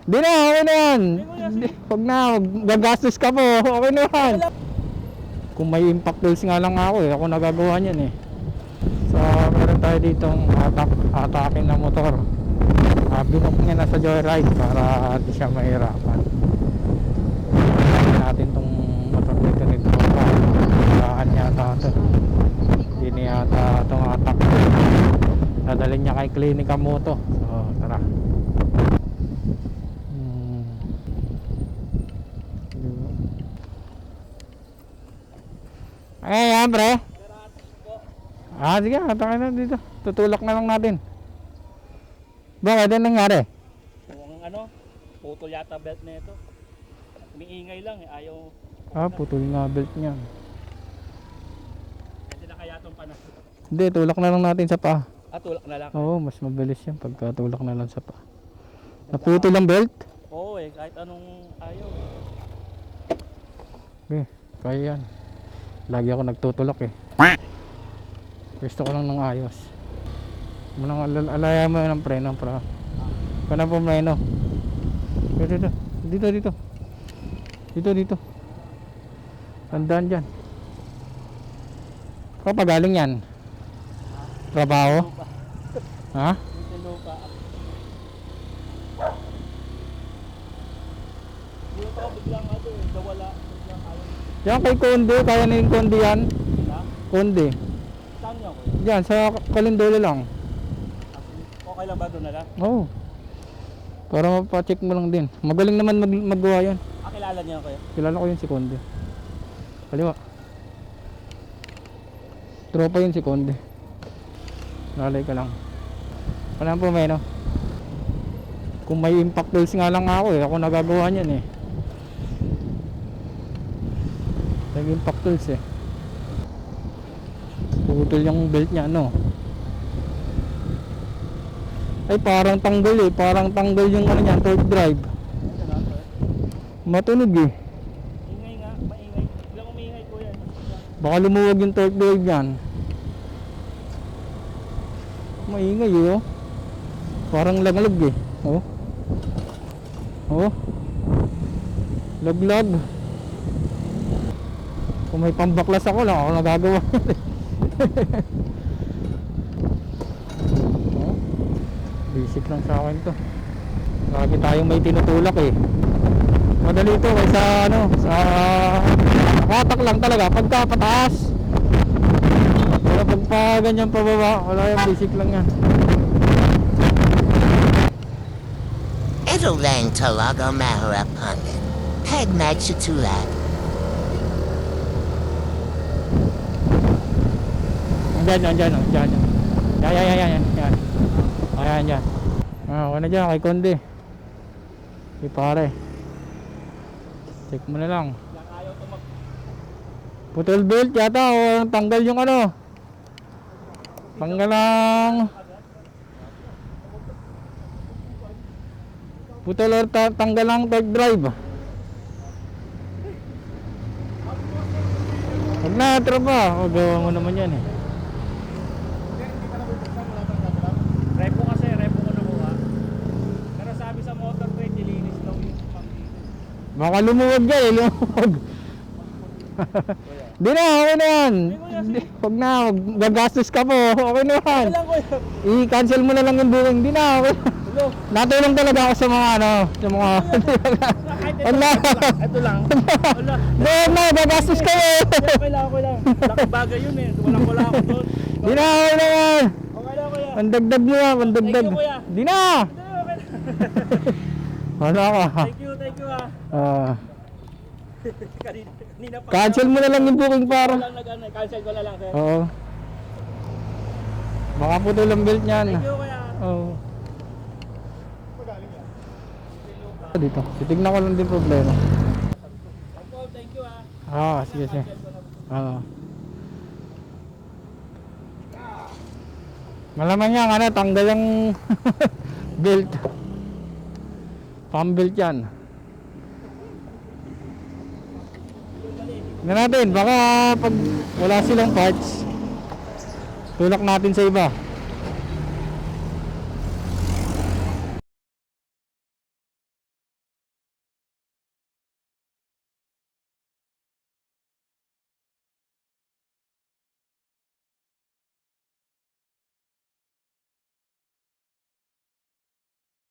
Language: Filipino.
Di na, okay na yan. Huwag na, gagastos ka po. Okay na yan. Kung may impact tools nga lang ako eh, ako nagagawa niyan eh. So, meron tayo ditong atakin na motor. Binook niya na sa joyride para di siya mahirapan. Natin tong motor dito nito. Saan yata ito. Hindi niya yata itong atak. Nadalhin niya kay Klinika Moto. So, tara. Ay, yan pre. Sige, atakin na dito. Tutulak na lang natin. Bakit? Ano nangyari? Kung putol yata belt na ito. Umiingay lang eh, ayaw. Putol nga belt niya. Kasi na kaya itong panas. Hindi, tulak na lang natin sa paa. Tulak na lang. Oo, mas mabilis yan pagka tulak na lang sa paa. Naputol ang belt? Oo eh, kahit anong ayaw. Okay, kaya yan. Lagi ako nagtutulak eh. Gusto ko lang ng ayos. Alaya mo ng preno para. Kana po preno. Dito. Tandaan dyan. Kapag galing yan? Trabaho? Ha? Dito lupa. Dito ako biglang nawala. Biglang ayaw. Yan kay Konde, kaya na yung Konde yan. Ha? Konde. Saan niyo ako? Yan, sa Kalindolo lang. Okay lang ba doon na lang? Oo. Para mapacheck mo lang din. Magaling naman maggawa yan. Kilala niyo ako Kilala ko yun si Konde. Kaliwa. Tropa yun si Konde. Lalay ka lang. Wala po may no. Kung may impact tools nga lang ako eh, ako nagagawa niyan eh. May impact tools eh. Putol yung belt niya no. Ay parang tanggal eh, parang tanggal yung niya, torque drive. Matunog eh. Ingay nga, maingay. Biglang umiingay ko yan. Baka lumuwag yung torque drive niyan. Maingay eh oh. Parang laglag eh. Oh. Laglag. Kung may pambaklas ako lang ako nagagawa. Basic lang sa akin to. Lagi tayong may tinutulak eh. Madali to kaysa sa katak lang talaga pagka pataas. Pero pagpa ganyan pababa, wala yung basic lang yan. Ito lang talaga mahirap hangin. Pag nagsutulat. Yan. Yan. Ayan dyan. Ako na dyan kay Konde. Si pare. Check mo na lang. Ayaw to Putol belt yata o tanggal yung tanggal lang. Putol or tanggal lang torque drive. Huwag na tropa. Gawa mo naman yan eh. Repo ko nakuha. Pero sabi sa motor trade, nilinis daw yung pang-dito. Baka lumuwag yan eh, lumuwag. Di na, okay na yan. Huwag na, gagastos ka po. Okay na yan. I-cancel mo na lang yung booking. Di na, okay. Natulong talaga ako sa mga sa mga... Huwag na. Ito lang. Huwag na, gagastos ka po. Okay lang. Nakabagay yun eh. Wala ako doon. Di na, okay na yan. Okay lang kuya. Pandagdag nyo yan, pandagdag. Thank you, kuya. Di na. Ano ka? Thank you Kanina pa. Cancel mo na lang yung booking para. Cancel ko na lang sir. Oo. Baka putol ang belt niyan. Thank you kuya. Oo. Dito. Titignan ko lang din problema. Thank you Sige. Malaman niya tanggal yung belt. Pump belt yan. Tingnan natin, baka pag wala silang parts, tulak natin sa iba.